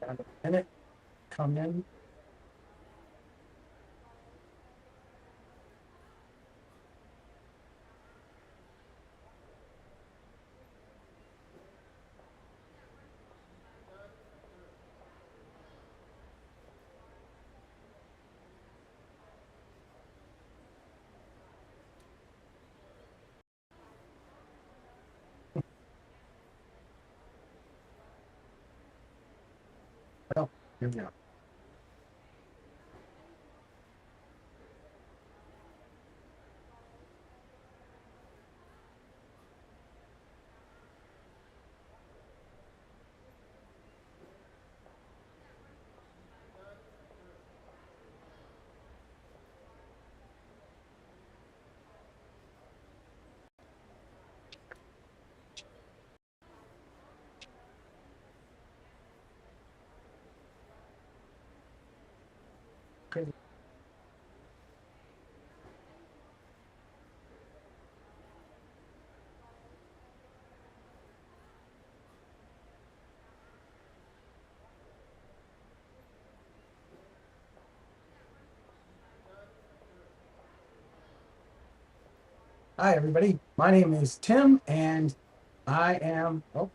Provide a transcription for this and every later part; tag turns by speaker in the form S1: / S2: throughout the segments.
S1: About a minute. Come in. Well, here we go. Okay. Hi, everybody. My name is Tim, and I am. Oh,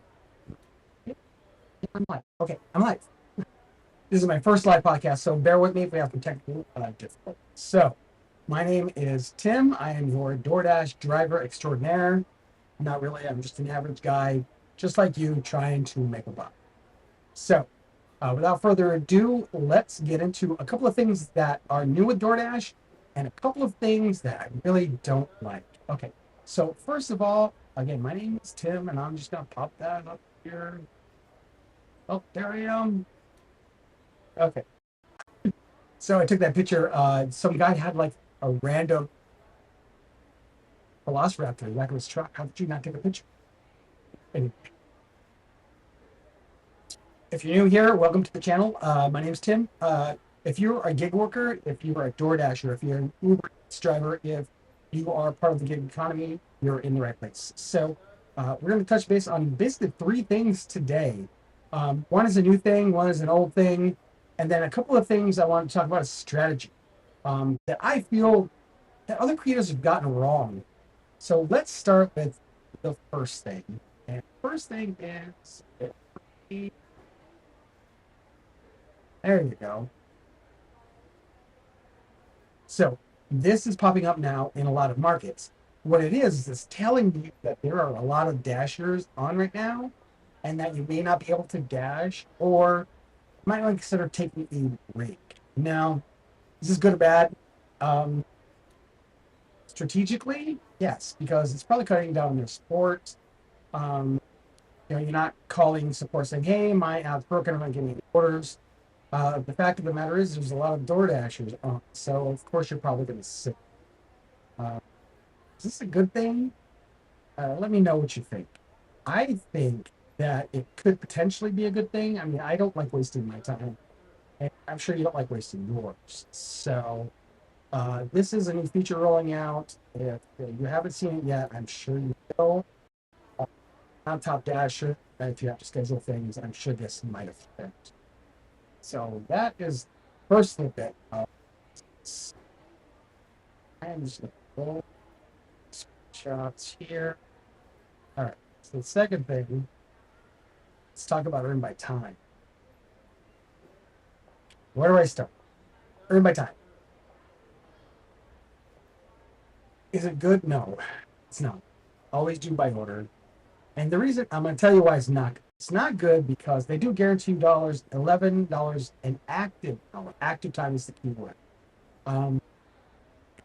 S1: I'm live. Okay, I'm live. This is my first live podcast, so bear with me if we have some technical difficulties. So, my name is Tim. I am your DoorDash driver extraordinaire. Not really. I'm just an average guy, just like you, trying to make a buck. So, without further ado, let's get into a couple of things that are new with DoorDash and a couple of things that I really don't like. Okay, so first of all, again, my name is Tim, and I'm just going to pop that up here. Oh, there I am. Okay, so I took that picture. Some guy had like a random velociraptor in the back of his truck. How did you not take a picture? And if you're new here, welcome to the channel. My name's Tim. If you're a gig worker, if you are a DoorDasher, if you're an Uber Eats driver, if you are part of the gig economy, you're in the right place. So we're going to touch base on basically three things today. One is a new thing, one is an old thing, and then a couple of things I want to talk about is strategy that I feel that other creators have gotten wrong. So let's start with the first thing. And the first thing is, there you go. So this is popping up now in a lot of markets. What it is it's telling you that there are a lot of dashers on right now and that you may not be able to dash or might want to consider taking a break. Now, this is good or bad. Um, Strategically, yes, because it's probably cutting down their support. Um, you're not calling support saying, hey, my app's broken, I'm not getting any orders. The fact of the matter is there's a lot of door dashers on. So, of course, you're probably going to sit. Uh, is this a good thing? Let me know what you think. I think that it could potentially be a good thing. I mean, I don't like wasting my time, and I'm sure you don't like wasting yours. So, this is a new feature rolling out. If you haven't seen it yet, I'm sure you will. Uh, on Top Dasher, if you have to schedule things, I'm sure this might affect. So, that is first little bit. I'm just going to roll shots here. All right. So, the second thing, let's talk about earn by time. Where do I start? Earn by time. Is it good? No, it's not. Always do by order. And the reason I'm going to tell you why it's not. It's not good because they do guarantee dollars, $11 an active dollar. Active time is the key word. Um,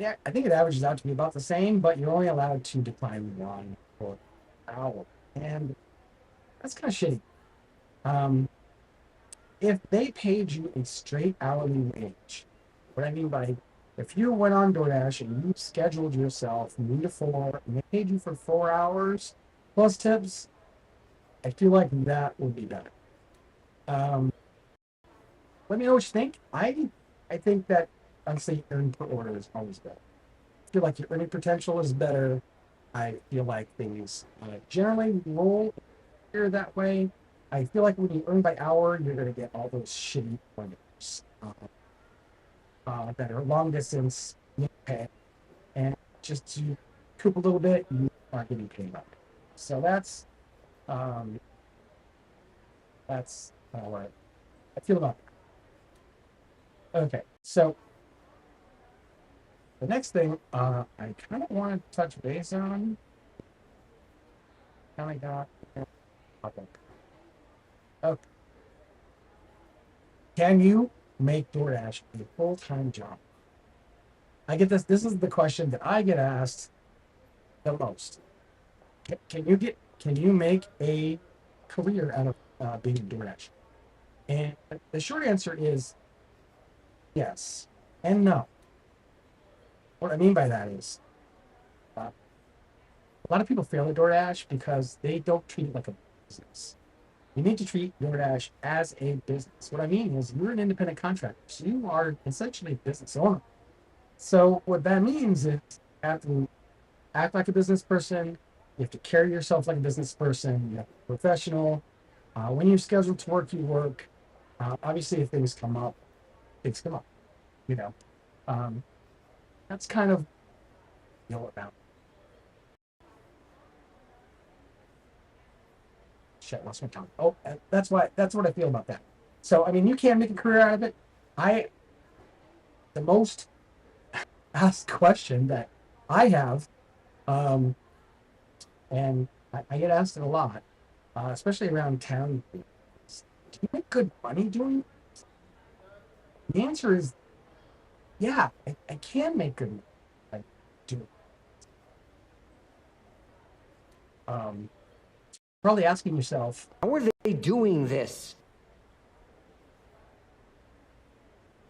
S1: yeah, I think it averages out to be about the same, but you're only allowed to decline one per hour, and that's kind of shitty. Um, if they paid you a straight hourly wage, what I mean by if you went on DoorDash and you scheduled yourself 9 to 4 and they paid you for 4 hours plus tips, I feel like that would be better. Um, Let me know what you think. I think that honestly earn per order is always better. I feel like your earning potential is better. I feel like things generally roll here that way. I feel like when you earn by hour, you're going to get all those shitty orders that are long distance, pay, and just to coop a little bit, you are getting paid up. So um, that's what I feel about that. Okay, so the next thing I kind of want to touch base on, kind of got. Okay. Okay. Can you make DoorDash a full-time job? I get this. This is the question that I get asked the most. Can you get? Can you make a career out of being a DoorDash? And the short answer is yes and no. What I mean by that is a lot of people fail at DoorDash because they don't treat it like a business. You need to treat DoorDash as a business. What I mean is you're an independent contractor, so you are essentially a business owner. So what that means is you have to act like a business person. You have to carry yourself like a business person. You have to be professional. When you're scheduled to work, you work. Obviously, if things come up, things come up. You know, um, that's kind of about shit. Lost my tongue. Oh, that's why. That's what I feel about that. So I mean, you can make a career out of it. I the most asked question that I have, um, and I get asked it a lot, especially around town. Do you make good money doing it? The answer is yeah, I can make good money. I do. Probably asking yourself,
S2: How are they doing this?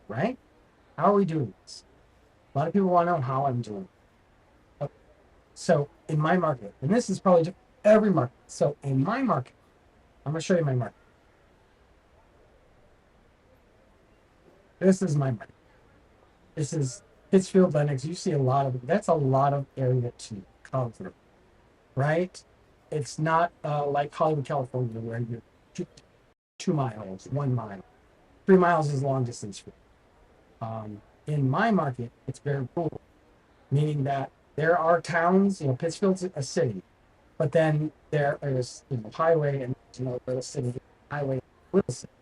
S1: right? How are we doing this? A lot of people want to know how I'm doing. Okay. So in my market, and this is probably every market. So in my market, I'm going to show you my market. This is my market. This is Pittsfield, Lennox. You see a lot of that's a lot of area to cover, right? It's not like Hollywood, California, where you're 2 miles, 1 mile, 3 miles is long distance. In my market, it's very rural, meaning that there are towns. Pittsfield's a city, but then there is highway and little city, highway, little city.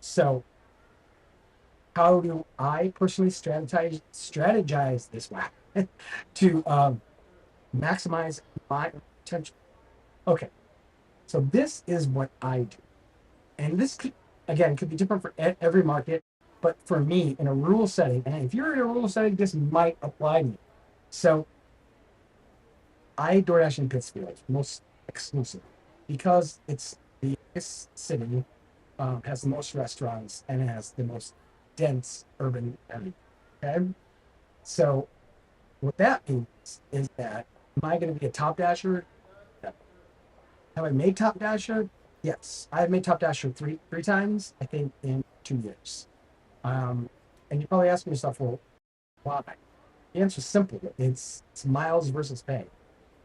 S1: So how do I personally strategize this way to maximize my potential? Okay, so this is what I do, and this again could be different for every market, but for me in a rural setting, and if you're in a rural setting, this might apply to you. So I DoorDash in Pittsfield most exclusive because it's the biggest city, has the most restaurants, and it has the most dense urban area. Okay, so what that means is that am I going to be a top dasher? No. Have I made top dasher? Yes, I've made top dasher three times. I think in 2 years. Um, and you're probably asking yourself, well, why? The answer is simple. It's miles versus pay,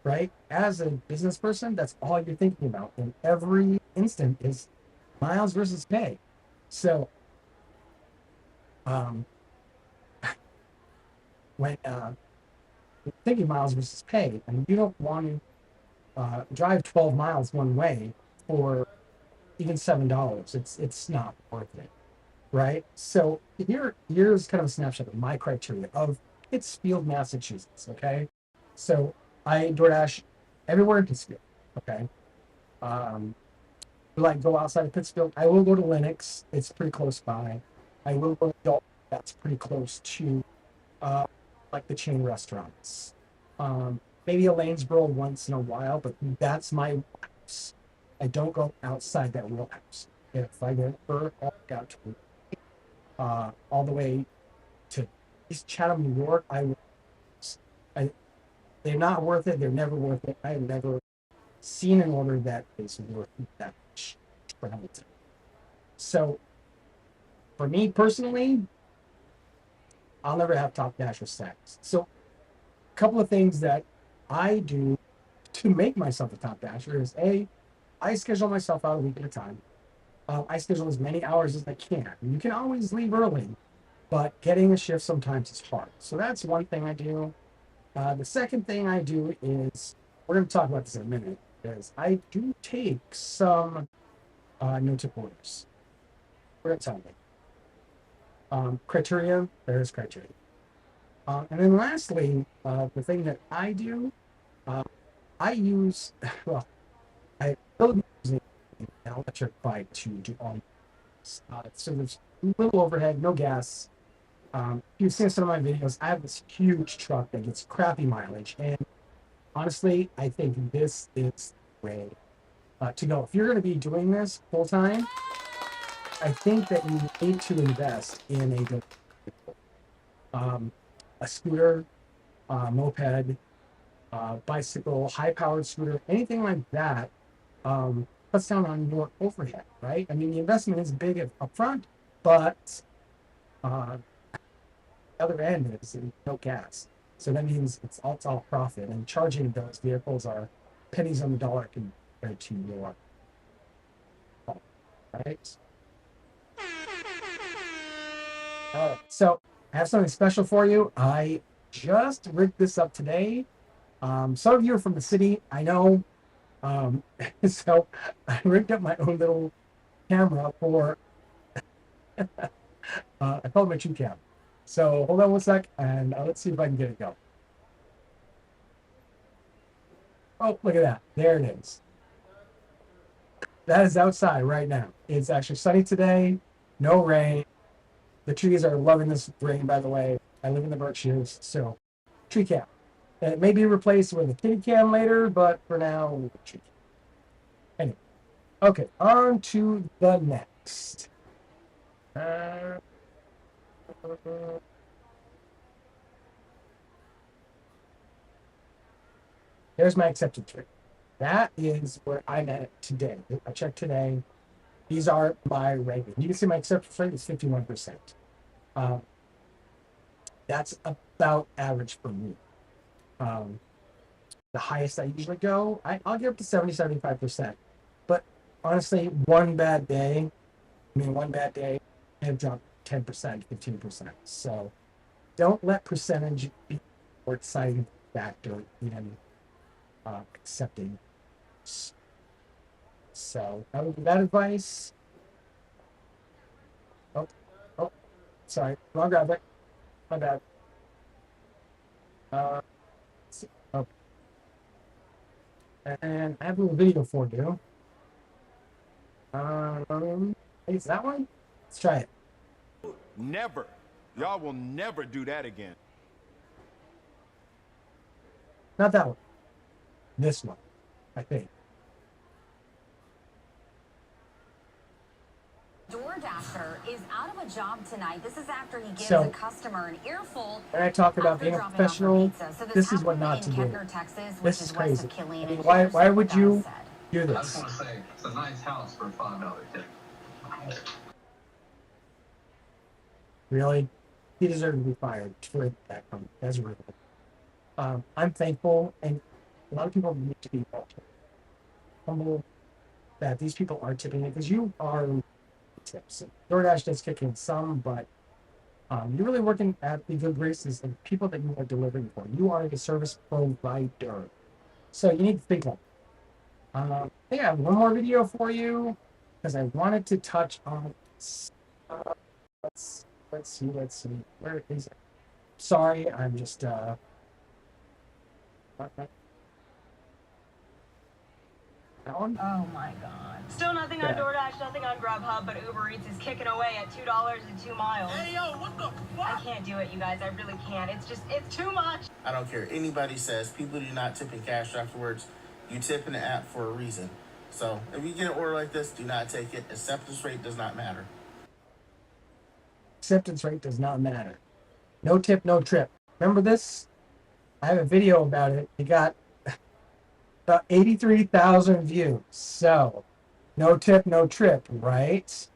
S1: right? As a business person, that's all you're thinking about in every instant is miles versus pay. So um, when thinking miles versus pay, and you don't want to drive 12 miles one way for even $7. It's not worth it, right? So here's kind of a snapshot of my criteria of Pittsfield, Massachusetts. Okay, so I DoorDash everywhere in Pittsfield. Okay, um, like go outside of Pittsfield. I will go to Lennox. It's pretty close by. I will go to Dalton. That's pretty close to uh, like the chain restaurants. Maybe a Lanesboro once in a while, but that's my house. I don't go outside that wheelhouse. If I go I'll out to all the way to East Chatham, New York, I they're not worth it. They're never worth it. I have never seen an order that is worth that much for Hamilton. So for me personally, I'll never have top dasher stacks. So a couple of things that I do to make myself a top dasher is a I schedule myself out a week at a time. I schedule as many hours as I can. You can always leave early, but getting a shift sometimes is hard. So that's one thing I do. The second thing I do is, we're going to talk about this in a minute, is I do take some no-tip orders. We're going to talk about criteria. There's criteria. And then lastly, the thing that I do, uh, I use, well, I build using an electric bike to do all this. So there's little overhead, no gas. You've seen some of my videos. I have this huge truck that gets crappy mileage. And honestly, I think this is the way to go. If you're going to be doing this full time, I think that you need to invest in a scooter, moped, bicycle, high powered scooter, anything like that. Cuts down on your overhead, right? I mean, the investment is big up front, but the other end is no gas. So that means it's all profit, and charging those vehicles are pennies on the dollar compared to your home, right? So I have something special for you. I just rigged this up today. Some of you are from the city, I know. Um, so I rigged up my own little camera for, I call it my true cam. So hold on one sec, and let's see if I can get it going. Oh, look at that. There it is. That is outside right now. It's actually sunny today, no rain. The trees are loving this rain, by the way. I live in the Berkshires, so tree cam. And it may be replaced with a kitty cam later, but for now, tree cam. Anyway, okay, on to the next. Uh, There's my acceptance rate. That is where I'm at today. I checked today. These are my ranking. You can see my acceptance rate is 51%. Um, that's about average for me. Um, the highest I usually go, I'll get up to 70, 75%. But honestly, one bad day, I've dropped 10%, 15%. So don't let percentage be a deciding factor in accepting. So that would be that advice. Oh, oh, sorry, wrong graphic. My bad. Uh, oh, and I have a little video for you. Is that one? Let's try it.
S3: Never. Y'all will never do that again.
S1: Not that one. This one, I think.
S4: DoorDasher is out of a job tonight. This is after he gives
S1: So,
S4: a customer an earful
S1: when I talk about
S4: after
S1: being a
S4: dropping off her
S1: professional,
S4: pizza. So
S1: this is what
S4: happened
S1: not to
S4: in
S1: do.
S4: Kempner, Texas, which
S1: This is
S4: is west
S1: crazy.
S4: of Killeen.
S1: I mean,
S4: And
S1: why
S4: here's
S1: why
S4: what
S1: would
S4: the guy
S1: you
S4: said.
S1: do
S5: I just
S1: this?
S5: want to say it's a nice house for a $5 tip.
S1: Really? He deserved to be fired for that comment. That's rude. I'm thankful, and a lot of people need to be humble that these people are tipping it, because you are tips. DoorDash does kick in some, but you're really working at the good graces of people that you are delivering for. You are a service provider. So you need to think like, I think I have one more video for you because I wanted to touch on. Uh, let's see. Where is it? Sorry, I'm just that one.
S6: Oh my god. Still nothing on
S1: Yeah.
S6: DoorDash, nothing on Grubhub, but Uber Eats is kicking away at $2 and 2 miles.
S5: Hey, yo, what the
S6: I
S5: fuck?
S6: can't do it, you guys. I really can't. It's too much.
S7: I don't care. Anybody says people do not tip in cash afterwards. You tip in the app for a reason. So if you get an order like this, do not take it. Acceptance rate does not matter.
S1: Acceptance rate does not matter. No tip, no trip. Remember this? I have a video about it. It got about 83,000 views. So, no tip, no trip, right?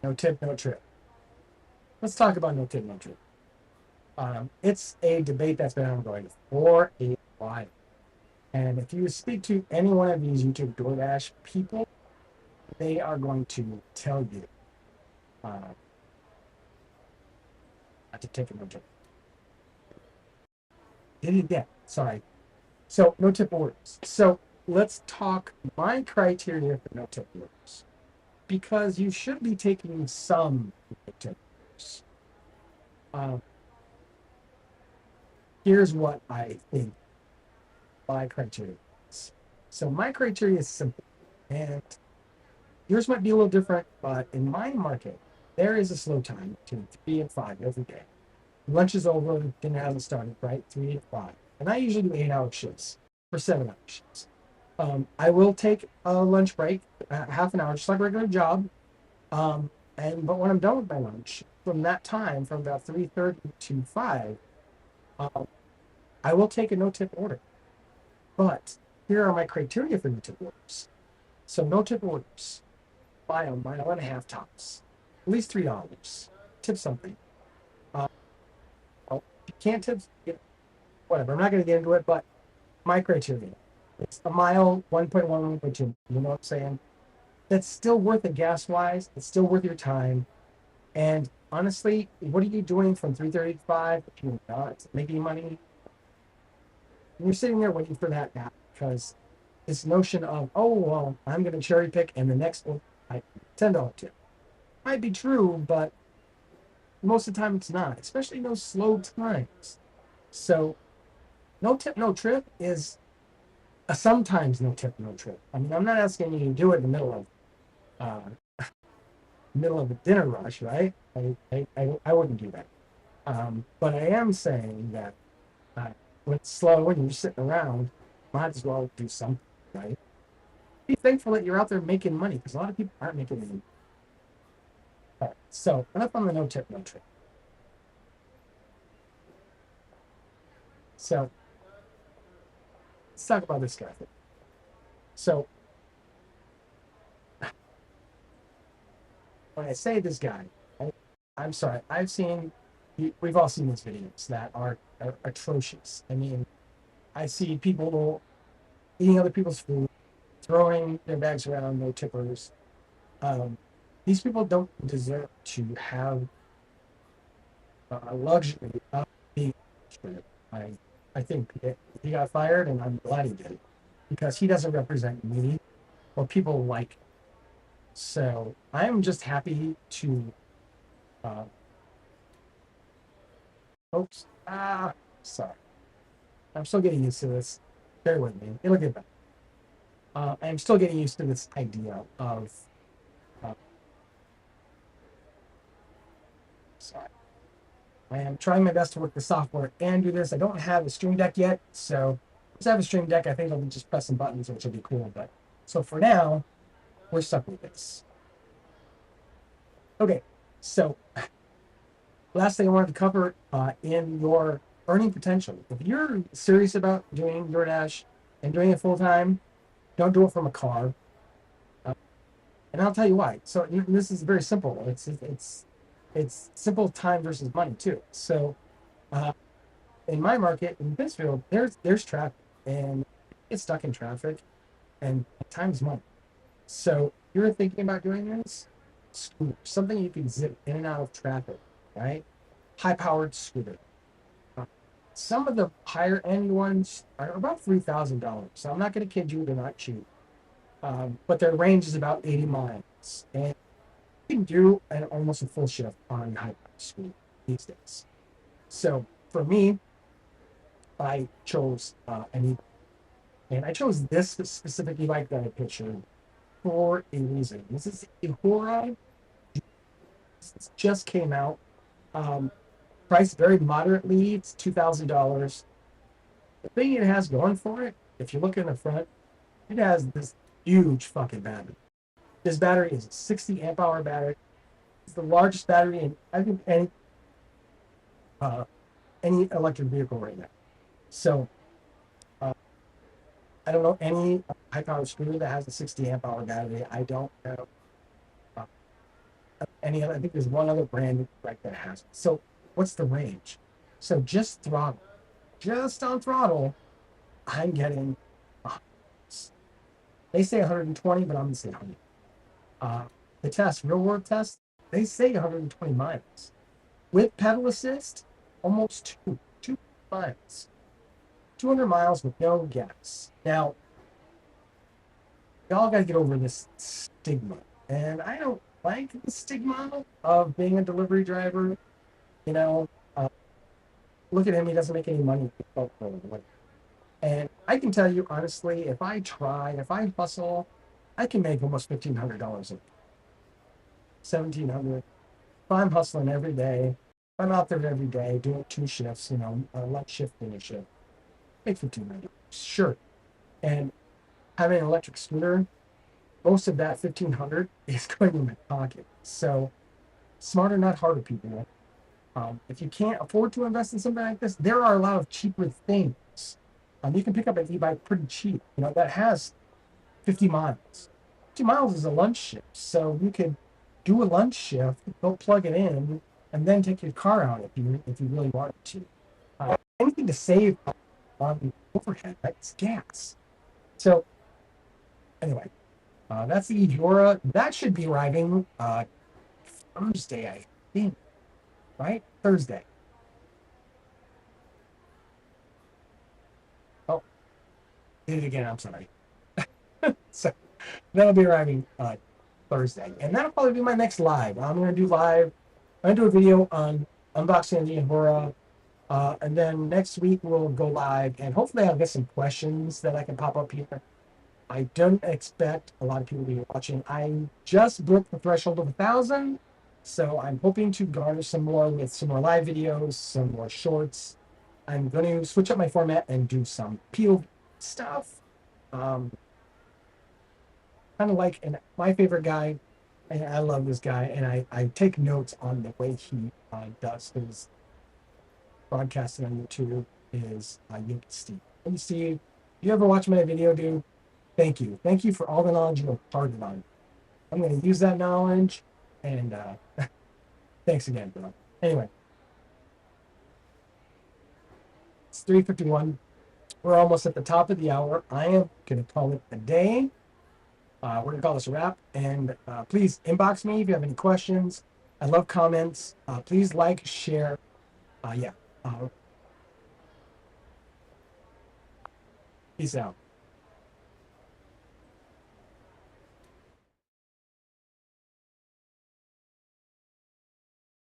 S1: No tip, no trip. Let's talk about no tip, no trip. It's a debate that's been ongoing for a while. And if you speak to any one of these YouTube DoorDash people, they are going to tell you not to take a no tip. Did it again. Sorry. So no tip orders. So let's talk my criteria for no tip orders. Because you should be taking some no tip orders. Here's what I think my criteria is. So my criteria is simple. And yours might be a little different, but in my market, there is a slow time between 3 and 5 every day. Lunch is over, dinner hasn't started, right? 3 to 5. And I usually do 8-hour shifts for 7-hour shifts. I will take a lunch break, half an hour, just like a regular job. But when I'm done with my lunch, from that time, from about 3:30 to 5, I will take a no tip order. But here are my criteria for no tip orders. So no tip orders, mile and a half tops, at least $3. Tip something. Well, if you can't tip, whatever. I'm not going to get into it, but my criteria. It's a mile, 1.1, 1.2. You know what I'm saying? That's still worth it gas wise. It's still worth your time. And honestly, what are you doing from 3:30 to 5 if you're not making money? You're sitting there waiting for that app because this notion of, oh, well, I'm going to cherry pick and the next one, $10 tip. Might be true, but most of the time it's not, especially in those slow times. So, no tip, no trip is a sometimes no tip, no trip. I mean, I'm not asking you to do it in the middle of a dinner rush, right? I wouldn't do that. But I am saying that when it's slow and you're sitting around, might as well do something, right? Be thankful that you're out there making money because a lot of people aren't making any money. All right, so enough on the no tip, no trip. So let's talk about this guy. So when I say this guy, I'm sorry, we've all seen these videos that are atrocious. I mean, I see people eating other people's food, throwing their bags around, no tippers. Um, these people don't deserve to have a luxury of being stripped. I think he got fired, and I'm glad he did because he doesn't represent me or people like him. So I'm just happy to. Uh, oops. Sorry. I'm still getting used to this. Bear with me. It'll get better. I'm still getting used to this idea of. Uh, sorry. I am trying my best to work the software and do this. I don't have a Stream Deck yet, so once I have a Stream Deck, I think I'll just press some buttons, which will be cool. But so for now, we're stuck with this. Okay, so last thing I wanted to cover in your earning potential. If you're serious about doing DoorDash and doing it full time, don't do it from a car. And I'll tell you why. So this is very simple. It's simple time versus money too. So in my market in Pittsfield, there's traffic and it's stuck in traffic and time's money. So you're thinking about doing this, scooter, something you can zip in and out of traffic, right? High powered scooter. Some of the higher end ones are about $3,000. So I'm not going to kid you, they're not cheap. But their range is about 80 miles. And you can do almost a full shift on high powered scooter these days. So for me, I chose and I chose this specific e-bike that I pictured for a reason. This is a Hora. This just came out. Priced very moderately. It's $2,000. The thing it has going for it, if you look in the front, it has this huge fucking battery. This battery is a 60 amp hour battery. It's the largest battery in I think any electric vehicle right now. So I don't know any high powered scooter that has a 60 amp hour battery. I don't know any other. I think there's one other brand right that has it. So what's the range? So just on throttle, I'm getting They say 120, but I'm gonna say 100. The test, real world test, they say 120 miles with pedal assist, almost 2 miles, 200 miles with no gas. Now, y'all got to get over this stigma, and I don't like the stigma of being a delivery driver. You know, uh, look at him; he doesn't make any money. And I can tell you honestly, if I try, if I hustle, I can make almost $1,500 a week, 1,700. If I'm hustling every day, if I'm out there every day doing 2 shifts, lunch shift, dinner shift, make 1,500, sure. And having an electric scooter, most of that 1,500 is going in my pocket. So smarter, not harder, people. If you can't afford to invest in something like this, there are a lot of cheaper things. You can pick up an e-bike pretty cheap, that has 50 miles. 50 miles is a lunch shift. So you could do a lunch shift, go plug it in, and then take your car out if you really wanted to. Anything to save on the overhead, that's gas. So anyway, that's the Eudora. That should be arriving Thursday, I think. Right? Thursday. Oh, did it again. I'm sorry. So that'll be arriving Thursday, and that'll probably be my next live. I'm gonna do live. I'm gonna do a video on unboxing the Eudora, and then next week we'll go live, and hopefully I'll get some questions that I can pop up here. I don't expect a lot of people to be watching. I just broke the threshold of 1,000, so I'm hoping to garner some more with some more live videos, some more shorts. I'm going to switch up my format and do some POV stuff. Kind of like, and my favorite guy, and I love this guy, and I take notes on the way he does his broadcasting on YouTube, is Yogi Steve. Yogi Steve, if you ever watch my video, dude, thank you. Thank you for all the knowledge you imparted on me. I'm going to use that knowledge, and thanks again, bro. Anyway, it's 3:51. We're almost at the top of the hour. I am going to call it a day. We're going to call this a wrap. And please inbox me if you have any questions. I love comments. Please like, share. Yeah. Peace out.